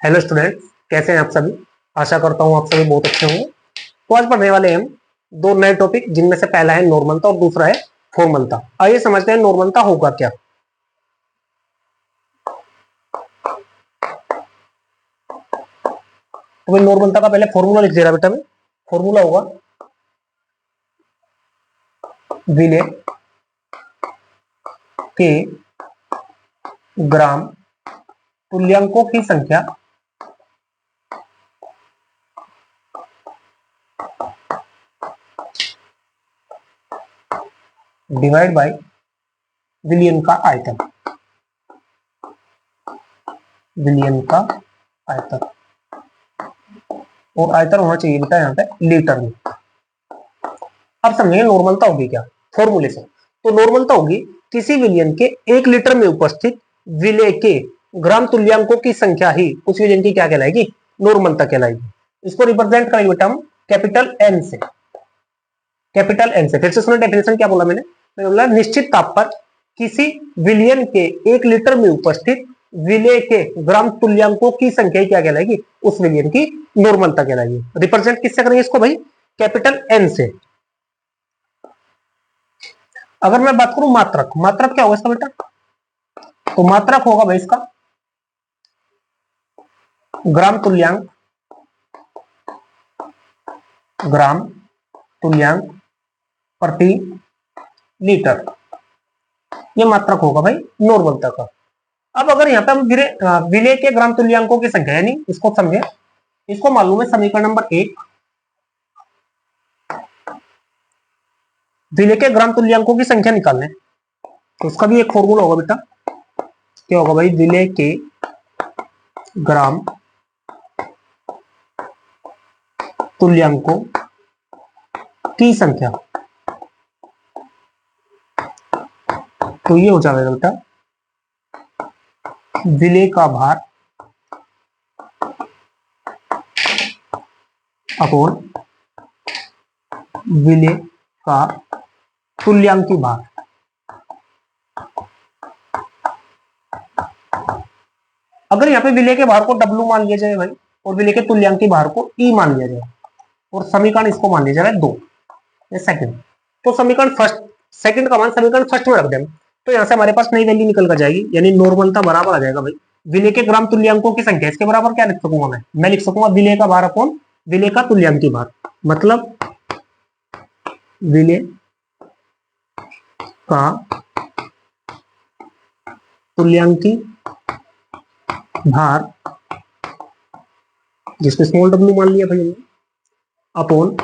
Hello student, कैसे हैं आप सभी। आशा करता हूं आप सभी बहुत अच्छे होंगे। तो आज पढ़ने वाले हैं हम दो नए टॉपिक, जिनमें से पहला है नॉर्मलता और दूसरा है फॉर्मलता। आइए समझते हैं नॉर्मलता होगा क्या। तो भाई नॉर्मलता का पहले फॉर्मूला लिख दे रहा बेटा मैं। फॉर्मूला होगा विलेय के ग्राम तुल्यांकों की संख्या डिवाइड बाय विलियन का आयतन। विलियन का आयतन, और आयतन होना चाहिए बेटा यहाँ पे लीटर में। अब समझेंगे नॉर्मलता होगी क्या फॉर्मूले से। तो नॉर्मलता होगी किसी विलियन के 1 लीटर में उपस्थित विलेय के ग्राम तुल्यांकों की संख्या ही उस विलियन की क्या कहलाएगी, नॉर्मलता कहलाएगी। इसको रिप्रेजेंट करेंगे बेटा हम कैपिटल एन से। कैपिटल एन से फिर से सुनो, डेफिनेशन क्या बोला मैंने बोला निश्चित ताप पर किसी विलियन के 1 लीटर में उपस्थित विलेय के ग्राम तुल्यांकों की संख्या क्या कहलाएगी, उस विलियन की नॉर्मलता कहलाएगी। रिप्रेजेंट किससे करेंगे इसको भाई, कैपिटल एन से। अगर मैं बात करूं मात्रक, मात्रक क्या होगा इसका बेटा, तो मात्रक होगा भाई इसका ग्राम तुल्यांक। ग्राम तुल्यांक प्रति लीटर, ये मात्रक होगा भाई नॉर्मलता का। अब अगर यहाँ पे हम विलेय के ग्राम तुल्यांकों की संख्या यानी इसको समझे, इसको मालूम है समीकरण नंबर 1, विलेय के ग्राम तुल्यांकों की संख्या निकालने, तो उसका भी एक फॉर्मूला होगा बेटा। क्या होगा भाई, विलेय के ग्राम तुल्यांकों की संख्या, तो ये हो जाएगा बेटा विलेय का भार अपॉन विलेय का तुल्यांकी भार। अगर यहाँ पे विलेय के भार को W मान लिया जाए भाई, और विलेय के तुल्यांकी भार को E मान लिया जाए, और समीकरण इसको मान लिया जाए 2, ये सेकंड। तो समीकरण फर्स्ट, सेकंड का मान समीकरण फर्स्ट में रख दें, तो यहाँ से हमारे पास नई वैल्यू निकल कर जाएगी, यानी नॉर्मलता बराबर आ जाएगा भाई विलेय के ग्राम तुल्यांकों की संख्या। इसके बराबर क्या लिख सकूंगा मैं लिख सकूंगा विलेय का भार अपॉन विलेय का तुल्यांकी भार। मतलब विलेय का तुल्यांकी भार, जिसको स्मॉल w मान लिया भाई, अपॉन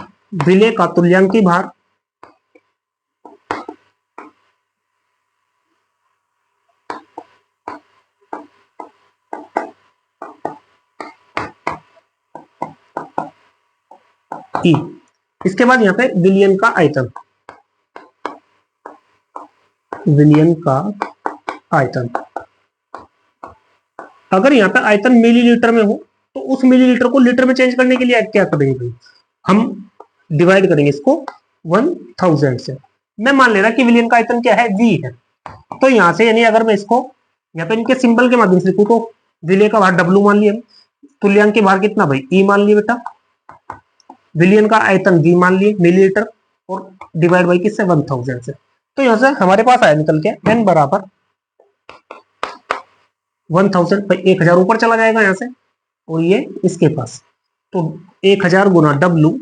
विलेय का तुल्यांकी भार E। इसके बाद यहाँ पे विलियन का आयतन, विलियन का आयतन। अगर यहाँ पे आयतन मिलीलीटर में हो, तो उस मिलीलीटर को लीटर में चेंज करने के लिए क्या करेंगे, हम डिवाइड करेंगे इसको 1000 से। मैं मान ले रहा कि विलियन का आयतन क्या है, V है। तो यहाँ से यानी अगर मैं इसको यहाँ पे इनके सिंबल के माध्यम से लिखूं, तो विलेय का भार W मान लिया, तुल्यांक के भार कितना भाई E मान लिया बेटा, विलियन का आयतन V मान लिए मिलीलीटर, और डिवाइड बाई किससे 1000 से। तो यहाँ से हमारे पास आया निकल के n बराबर 1000 पर 1000 ऊपर चला जाएगा यहाँ से, और ये इसके पास, तो 1000 गुना W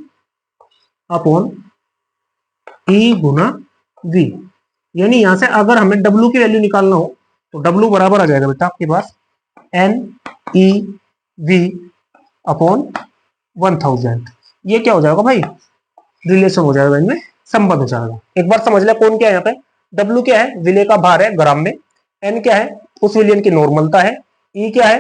अपॉन E गुना V। यानी यहाँ से अगर हमें W की वैल्यू निकालना हो, तो W बराबर आ जाएगा बेटा आपके पास N E V अपॉन 1000। ये क्या हो जाएगा भाई, रिलेशन हो जाएगा, इनमें संबंध हो जाएगा। एक बार समझ ले कौन क्या है यहाँ पे, W क्या है, विलेय का भार है ग्राम में, N क्या है उस विलियन की नॉर्मलता है, E क्या है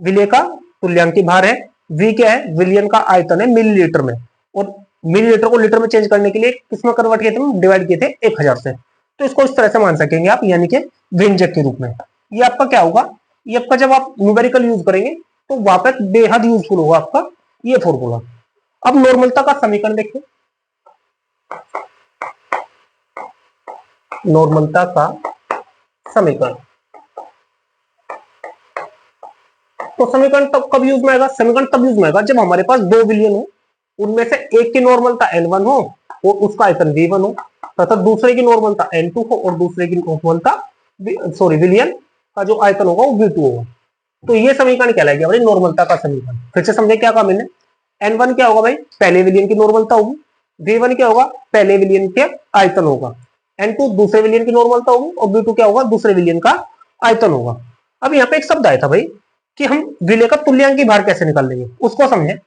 विलेय का तुल्यांकी भार है, V क्या है विलियन का आयतन है मिलीलीटर में, और मिलीलीटर को लीटर में चेंज करने के लिए किसमें कन्वर्ट किए थे, डिवाइड किए थे 1000 से। तो इसको इस तरह से मान सकेंगे आप, यानी कि व्यंजक के रूप में। ये आपका क्या होगा, ये आपका जब आप न्यूमेरिकल यूज करेंगे तो वहां पर बेहद यूजफुल होगा आपका ये फॉर्मूला। अब नॉर्मलता का समीकरण देखिए, नॉर्मलता का समीकरण तो समीकरण तब कब यूज में आएगा? समीकरण तब यूज में आएगा जब हमारे पास दो विलयन हो, उनमें से एक की नॉर्मलता n1 हो और उसका आयतन v1 हो, तथा दूसरे की नॉर्मलता n2 हो और दूसरे की नॉर्मलता विलयन का जो आयतन होगा वो v2 होगा। तो ये समीकरण कहलाएगा भाई नॉर्मलता का समीकरण। फिर से समझे क्या कहा मैंने? n1 क्या होगा भाई? पहले विलयन की नॉर्मलता होगी। v1 क्या होगा? पहले विलयन के आयतन होगा। n2 दूसरे विलयन की नॉर्मलता होगी और v2 क्या होगा? दूसरे विलयन का आयतन होगा। अब यहाँ पे एक शब्द आया था भाई कि हम विलय का तुल्यांकी भार कैसे निकाल लेंगे, उसको समझे।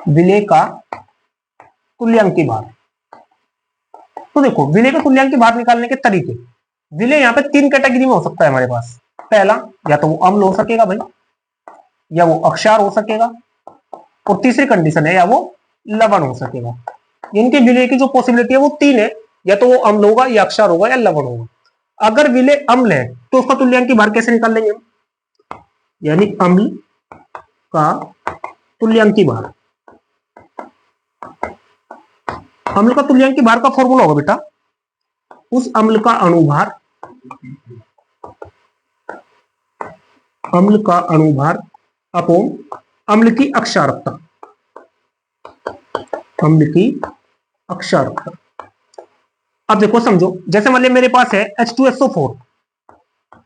विलय का तुल्यांकी भार। तो देखो विलय का तुल्यांकी भार निकालने के तरीके, विलय यहाँ पे तीन कैटेगरी में हो सकता है हमारे पास। पहला, या तो वो अम्ल हो सकेगा भाई, या वो अक्षार हो सकेगा, और तीसरी कंडीशन है या वो लवण हो सकेगा। इनके विलय की जो पॉसिबिलिटी है वो तीन है, या तो वो अम्ल होगा या अक्षार होगा या लवण होगा। अगर विलय अम्ल है तो उसका तुल्यांकी भार कैसे निकाल लेंगे हम? यानी अम्ल का तुल्यांकी भार। अम्ल का तुल्यांकी भार का फॉर्मूला होगा बेटा उस अम्ल का अणुभार, अम्ल का अणुभार अपॉन अम्ल की अक्षारकता, अम्ल की अक्षारकता। अब देखो समझो, जैसे मान लिया मेरे पास है H2SO4,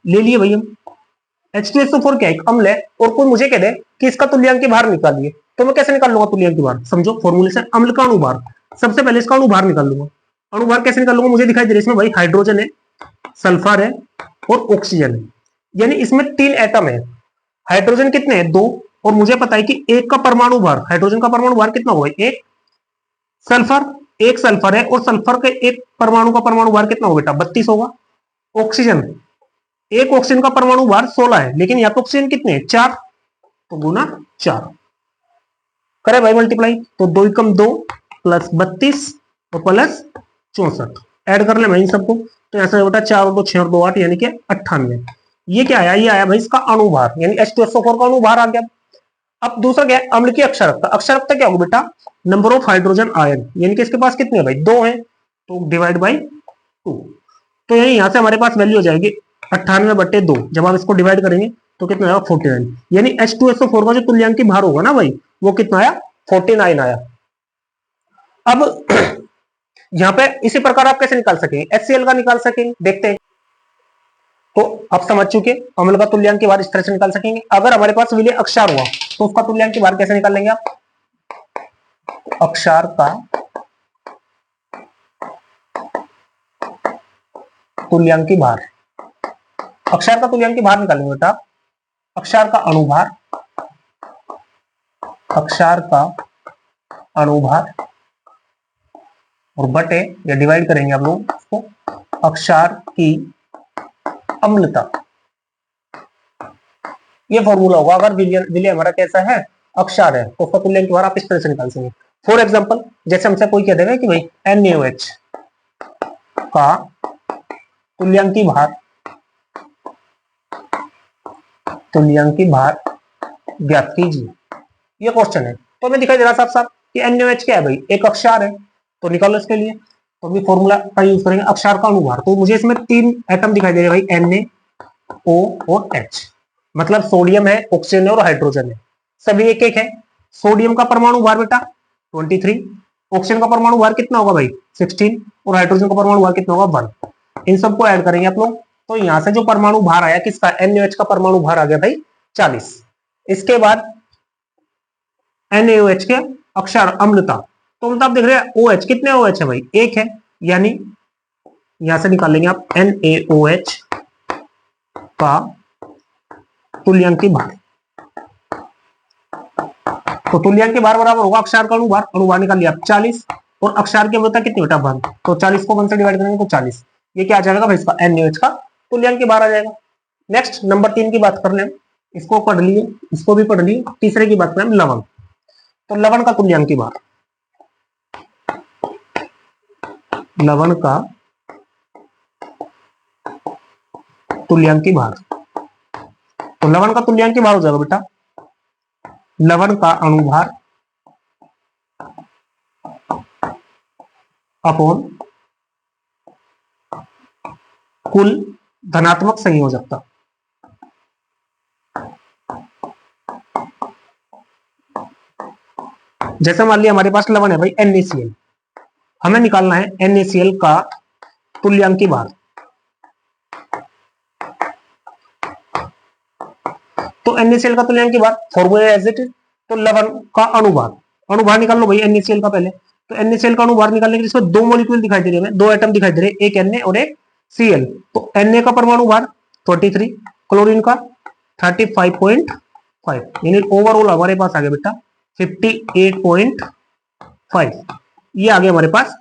ले लिए भाई हम। H2SO4 क्या एक अम्ल है और कोई मुझे कह दे कि इसका तुल्यांकी भार निकालिए, तो मैं कैसे निकाल लूंगा तुल्यांकी भार? समझो फॉर्मूले से, अम्ल का अणुभार, सबसे पहले इसका अणुभार निकाल लूंगा। अणुभार कैसे निकाल लूंगा? मुझे दिखाई दे रहा है इसमें भाई हाइड्रोजन है, सल्फर है और ऑक्सीजन है, यानी इसमें तीन एटम है। हाइड्रोजन कितने हैं? दो, और मुझे पता है कि एक का परमाणु भार, हाइड्रोजन का परमाणु भार कितना होगा? एक। सल्फर, एक सल्फर है और सल्फर के एक परमाणु का परमाणु भार कितना होगा बेटा? 32 होगा। ऑक्सीजन, एक ऑक्सीजन का परमाणु भार 16 है, लेकिन यहाँ पे ऑक्सीजन कितने हैं? 4, तो गुना 4 करे भाई मल्टीप्लाई, तो 2 एकम 2 प्लस 32 और प्लस 64, ऐड कर ले भाई इन सबको, तो ऐसा बेटा 4 और 2 6 और 2 8, यानी कि 98। ये क्या आया? ये आया भाई इसका अणुभार, यानी H2SO4 का अणुभार आ गया। अब दूसरा क्या है? अम्ल की अक्षारकता। अक्षारकता क्या होगी बेटा? नंबर ऑफ हाइड्रोजन आयन, यानी कि इसके पास कितने हैं भाई? 2 हैं, तो डिवाइड बाई 2। तो यहां से हमारे पास वैल्यू हो जाएगी 98/2। जब आप इसको डिवाइड करेंगे तो कितना आएगा? 49, यानी H2SO4 का जो तुल्यांकी भार होगा ना भाई, वो कितना आया? 49 आया। अब यहाँ पे इसी प्रकार आप कैसे निकाल सकेंगे? HCl का निकाल सकेंगे, देखते हैं। तो आप समझ चुके, अम्ल का तुल्यांकी भार इस तरह से निकाल सकेंगे। अगर हमारे पास विलय अक्षार हुआ तो उसका तुल्यांकी भार कैसे निकाल लेंगे आप? अक्षार का तुल्यांकी भार, अक्षार का तुल्यांकी भार निकालेंगे बेटा। अक्षार का अणुभार, अक्षार का अणुभार और बटे या डिवाइड करेंगे आप लोग उसको अक्षार की अम्लता। ये फॉर्मूला होगा अगर विलय हमारा कैसा है? अक्षार है, तो उसका तुल्यांकी भार आप इस तरह से निकाल सकेंगे। फॉर एग्जाम्पल, जैसे हमसे कोई कह देगा कि भाई NaOH का तुल्यांकी भार, तुल्यांकी भार ज्ञात कीजिए, ये क्वेश्चन है। तो हमें दिखाई दे रहा साफ साफ कि NaOH क्या है भाई? एक अक्षार है, तो निकालो इसके लिए। तो अभी फॉर्मूला का यूज करेंगे अक्षार का अणुभार। तो मुझे इसमें तीन एटम दिखाई दे रहे भाई, Na, O और H, मतलब सोडियम है, ऑक्सीजन है और हाइड्रोजन है, सभी एक एक है। सोडियम का परमाणु भार बेटा 23, ऑक्सीजन का परमाणु भार कितना होगा भाई? 16, और हाइड्रोजन का परमाणु भार कितना होगा? 1। इन सबको ऐड करेंगे आप लोग, तो यहां से जो परमाणु भार आया किसका? NaOH का परमाणु भार आ गया भाई 40। इसके बाद NaOH के अक्षार अम्लता, तो मतलब आप देख रहे हैं OH, कितने OH है भाई? एक है, यानी यहां से निकाल लेंगे आप NaOH का तुल्यांकी भार। तो तुल्यांकी भार बराबर होगा अक्षार का अणुभार, अणुभार निकाल लिया आप 40, और अक्षार की अम्लता कितनी बेटा? 1, तो 40 को 1 से डिवाइड करेंगे तो 40, ये क्या आ जाएगा भाई? इसका NaOH का तुल्यांकी भार आ जाएगा। नेक्स्ट नंबर 3 की बात कर ले, इसको पढ़ लिए, इसको भी पढ़ लिए। तीसरे की बात करें लवण, तो लवण का तुल्यांकी भार, लवण का तुल्यांकी भार, तो लवण का तुल्यांकी भार हो जाएगा बेटा लवण का अणुभार अपॉन कुल धनात्मक संयोजकता। जैसे मान लिया हमारे पास लवण है भाई NaCl, हमें निकालना है NaCl का तुल्यांकी भार। तो NaCl का तुल्यांकी भार फॉर्मूला एज इट इज, तो लवण का अणुभार, अणुभार निकाल लो भाई NaCl का पहले। तो NaCl का अणुभार निकालने के लिए इसमें दो मॉलिक्यूल दिखाई दे रहे हैं, दो एटम दिखाई दे रहे हैं, एक Na और एक Cl। तो Na का परमाणु भार 23, क्लोरीन का 35.5, यानी ओवरऑल हमारे पास आ गया बेटा 58.5। ये आ गया हमारे पास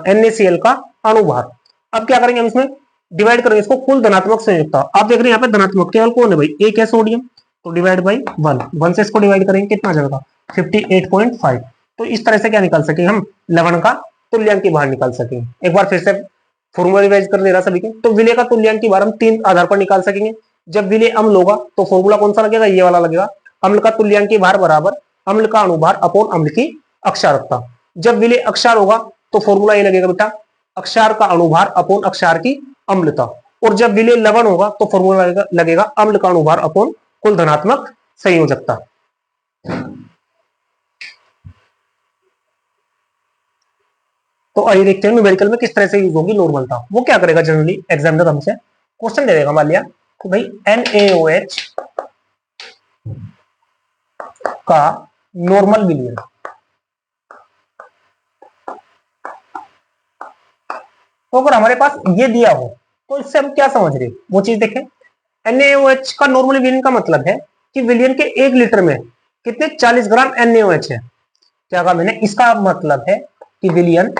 NaCl का अणुभार। अब क्या करेंगे हम इसमें डिवाइड करेंगे इसको कुल धनात्मक संयुक्ता। आप देख रहे हैं यहाँ पे धनात्मक केवल कौन है भाई, एक है सोडियम, तो डिवाइड बाई 1 से इसको डिवाइड करेंगे कितना जाएगा 58.5। तो इस तरह से क्या निकाल सकेंगे हम, लवण का तुल्यांकी भार निकाल सकेंगे। एक बार फिर से फॉर्मूला रिवाइज कर दे रहा सभी के। तो विलय का तुल्यांकी भार हम तीन आधार पर निकाल सकेंगे। जब विलय अम्ल होगा तो फॉर्मूला कौन सा लगेगा, ये वाला लगेगा, अम्ल का तुल्यांकी भार बराबर अम्ल का अणुभार अपॉन अम्ल की अक्षारकता। जब विलय अक्षार होगा तो फॉर्मूला ये लगेगा बेटा, अक्षार का अणुभार अपॉन अक्षार की अम्लता। और जब विलय लवण होगा तो फॉर्मूला लगेगा अम्ल का अणुभार अपॉन कुल धनात्मक संयोजकता। तो आइए देखते हैं न्यूमेरिकल में किस तरह से यूज होगी नॉर्मलता। वो क्या करेगा, जनरली एग्जामिनर हमसे क्वेश्चन दे देगा, मान लिया कि भाई NaOH का नॉर्मल विलयन। तो अगर हमारे पास ये दिया हो तो इससे हम क्या समझ रहे हैं वो चीज देखें। NaOH का नॉर्मल विलयन का मतलब है कि विलयन के 1 लीटर में कितने 40 ग्राम NaOH है। क्या कहा मैंने, इसका मतलब है कि विलयन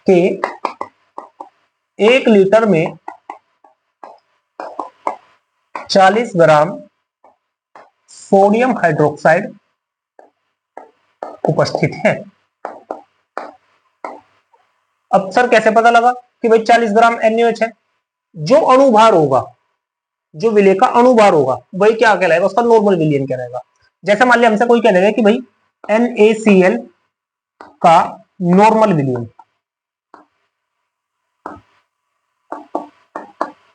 के 1 लीटर में 40 ग्राम सोडियम हाइड्रोक्साइड उपस्थित है। अब सर कैसे पता लगा कि भाई 40 ग्राम NaOH है, जो अणुभार होगा, जो विलय का अणुभार होगा वही क्या कहलाएगा, उसका नॉर्मल विलयन कहलाएगा। जैसे मान लिया हमसे कोई कह देगा कि भाई NaCl का नॉर्मल विलयन,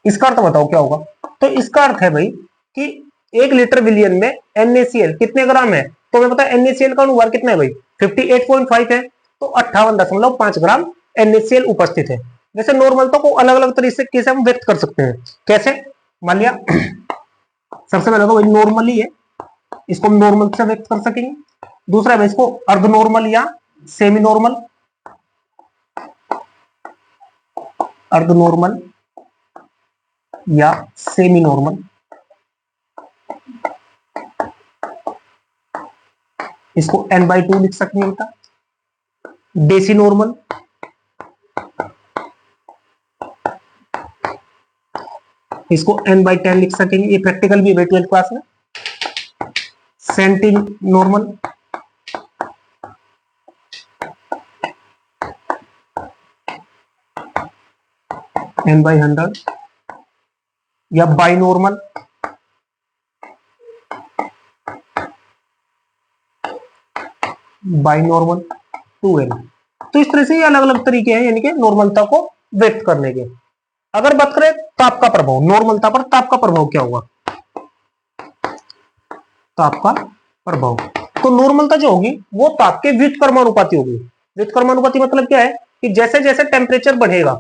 इसका अर्थ बताओ क्या होगा। तो इसका अर्थ है भाई कि 1 लीटर विलयन में NaCl कितने ग्राम है, तो हमें पता है NaCl का अणुभार कितना है भाई 58.5 है, तो 58.5 ग्राम NaCl उपस्थित है। वैसे नॉर्मलता को अलग अलग तरीके से हम व्यक्त कर सकते हैं। कैसे, मान लिया सबसे पहले तो भाई नॉर्मली है, इसको हम नॉर्मल से व्यक्त कर सकेंगे। दूसरा है इसको अर्ध नॉर्मल या सेमी नॉर्मल, अर्ध नॉर्मल या सेमी नॉर्मल, इसको n/2 लिख सकेंगे बेटा। डेसी नॉर्मल, इसको n/10 लिख सकेंगे, ये प्रैक्टिकल भी है 12th क्लास में। सेंटी नॉर्मल, n/100, या by normal, by normal 2n। तो इस तरह से ये अलग अलग तरीके हैं यानी कि नॉर्मलता को व्यक्त करने के। अगर बात करें ताप का प्रभाव, नॉर्मलता पर ताप का प्रभाव क्या होगा, ताप का प्रभाव, तो नॉर्मलता जो होगी वो ताप के व्युत्क्रमानुपाती होगी। व्युत्क्रमानुपाती मतलब क्या है कि जैसे जैसे टेम्परेचर बढ़ेगा,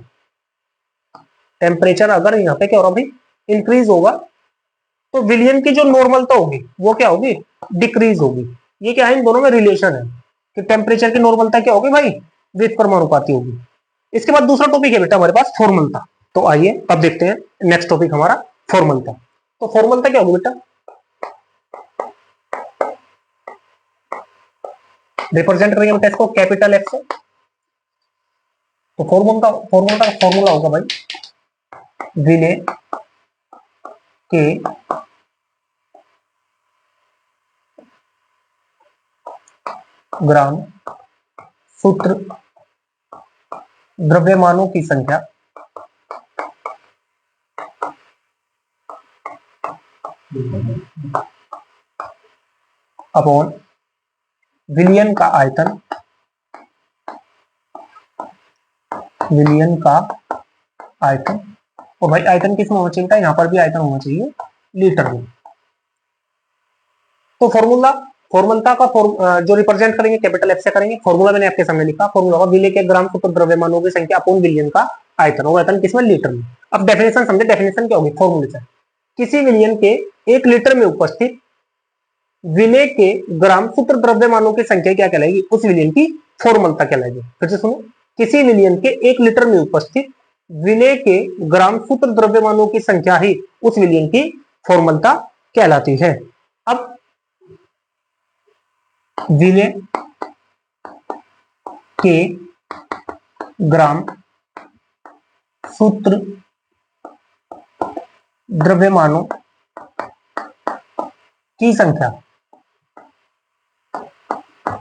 टेम्परेचर अगर यहाँ पे क्या हो रहा भाई इंक्रीज होगा, तो विलयन की जो नॉर्मलता होगी वो क्या होगी, डिक्रीज होगी। ये क्या है, इन दोनों में रिलेशन है कि टेम्परेचर की नॉर्मलता क्या होगी भाई व्युत्क्रमानुपाती होगी। इसके बाद दूसरा टॉपिक है बेटा हमारे पास फॉर्मलता। तो आइए अब देखते हैं नेक्स्ट टॉपिक हमारा फॉर्मलता। तो फॉर्मलता क्या होगी बेटा, रिप्रेजेंट करेंगे बेटा इसको कैपिटल F से। तो फॉर्मूला का फॉर्मूला होगा भाई विलय के ग्राम सूत्र द्रव्यमानों की संख्या अपॉन विलयन का आयतन, विलयन का आयतन, और भाई आयतन किस में होना चाहिए था, यहाँ पर भी आयतन होना चाहिए लीटर में। तो फॉर्मूला का जो रिप्रेजेंट करेंगे कैपिटल एफ से करेंगे। फॉर्मूला मैंने आपके सामने लिखा, फॉर्मूला होगा विले के ग्राम सूत्र द्रव्यमानों की संख्या अपॉन विलियन का आयतन, और आयतन किसमें, लीटर में। अब डेफिनेशन समझे, डेफिनेशन क्या होगी फॉर्मूले से, किसी विलियन के 1 लीटर में उपस्थित विले के ग्राम सूत्र द्रव्यमानों की संख्या क्या कहलाएगी, उस विलियन की फॉर्मलता कहलाएगी। फिर से सुनो, किसी विलियन के 1 लीटर में उपस्थित विले के ग्राम सूत्र द्रव्यमानों की संख्या ही उस विलियन की फॉर्मलता कहलाती है। अब विले के ग्राम सूत्र द्रव्यमानों की संख्या,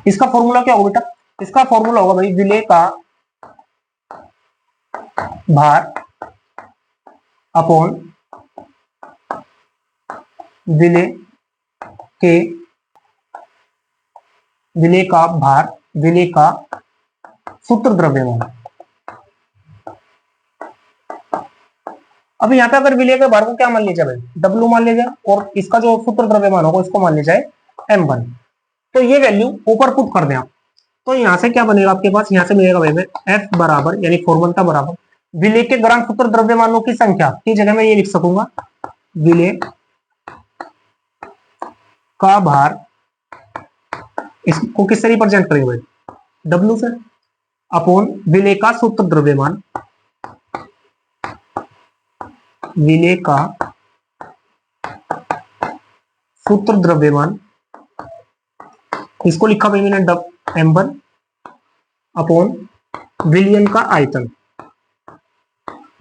इसका फॉर्मूला क्या होगा बेटा, इसका फॉर्मूला होगा भाई विले का भार अपॉन विले का भार, विले का सूत्र द्रव्यमान। अब यहाँ पे अगर विले के भार को क्या मान लिया जाए भाई, W मान लिया जाए, और इसका जो सूत्र द्रव्यमान होगा इसको मान लिया जाए M1। तो ये वैल्यू ऊपर पुट कर दें आप, तो यहाँ से क्या बनेगा आपके पास, यहाँ से मिलेगा भाई F बराबर, यानी फॉर्मूला बराबर विले के ग्राम सूत्र द्रव्यमानों की संख्या की जगह मैं ये लिख सकूंगा, विले का भार, इसको किससे रिप्रेजेंट करेंगे भाई, W से, अपॉन विले का सूत्र द्रव्यमान, विले का सूत्र द्रव्यमान, इसको लिखा भाई मैंने M1 अपॉन विलियन का आयतन,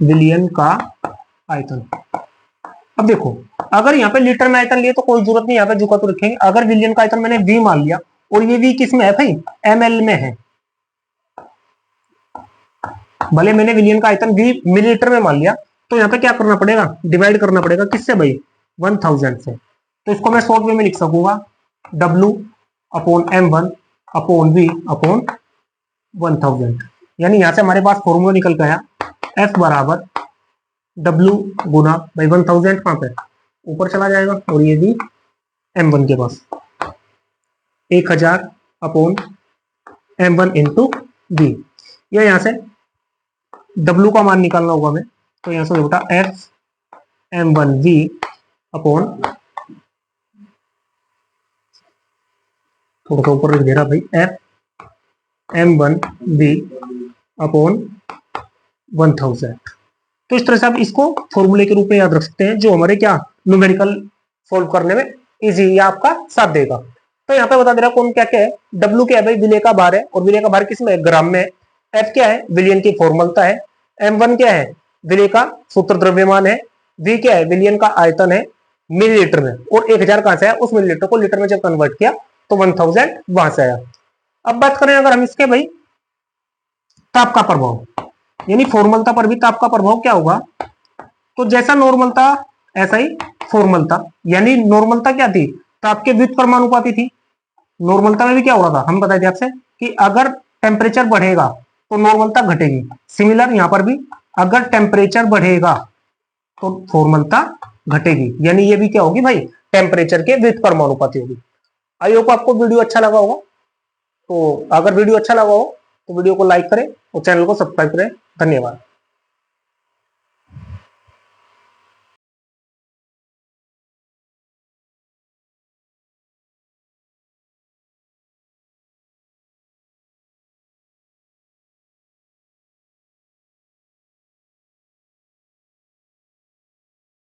विलियन का आयतन। अब देखो, अगर यहाँ पे लीटर में आयतन लिए तो कोई जरूरत नहीं, यहाँ पे जुका तो रखेंगे। अगर विलियन का आयतन मैंने V मान लिया, और ये V किस में है भाई, ml में है, भले मैंने विलियन का आयतन V मिलीलीटर में मान लिया, तो यहाँ पे क्या करना पड़ेगा, डिवाइड करना पड़ेगा, किससे भाई, 1000 से। तो इसको मैं शॉर्ट वे में लिख सकूंगा W upon M1 upon V upon 1000, यानी यहाँ से हमारे पास फॉर्मूला निकल गया F बराबर W गुना भाई 1000 कहाँ पे ऊपर चला जाएगा, और ये भी M1 के पास 1000 अपॉन M1 इंटू V। या यहाँ से W का मान निकालना होगा हमें, तो यहाँ से बेटा F M1V अपॉन, थोड़ा सा ऊपर लिख दे रहा भाई, F M1V अपॉन 1000। तो इस तरह से आप इसको फॉर्मूले के रूप में याद रख सकते हैं, जो हमारे क्या न्यूमेरिकल सॉल्व करने में इजी या आपका साथ देगा। तो यहाँ पे बता दे रहा कौन क्या क्या है, W क्या है भाई, विले का भार है, और विले का भार किस में है, ग्राम में है। F क्या है, विलियन की फॉर्मलता है। M1 क्या है, विले का सूत्र द्रव्यमान है। V क्या है, विलियन का आयतन है मिलीलीटर में, और 1000 कहां से आया, उस मिलीलीटर को लीटर में जब कन्वर्ट किया तो 1000 वहां से आया। अब बात करें अगर हम इसके भाई ताप का प्रभाव, यानी फॉर्मलता पर भी ताप का प्रभाव क्या होगा, तो जैसा नॉर्मलता ऐसा ही फॉर्मलता, यानी नॉर्मलता क्या थी, ताप के व्युत्क्रमानुपाती थी। नॉर्मलता में भी क्या हो रहा था, हम बताए थे आपसे कि अगर टेम्परेचर बढ़ेगा तो नॉर्मलता घटेगी। सिमिलर यहां पर भी अगर टेम्परेचर बढ़ेगा तो फॉर्मलता घटेगी, यानी ये भी क्या होगी भाई, टेम्परेचर के व्युत्क्रमानुपाती होगी। आई होप आपको वीडियो अच्छा लगा होगा। तो अगर वीडियो अच्छा लगा हो तो वीडियो को लाइक करें और चैनल को सब्सक्राइब करें। धन्यवाद।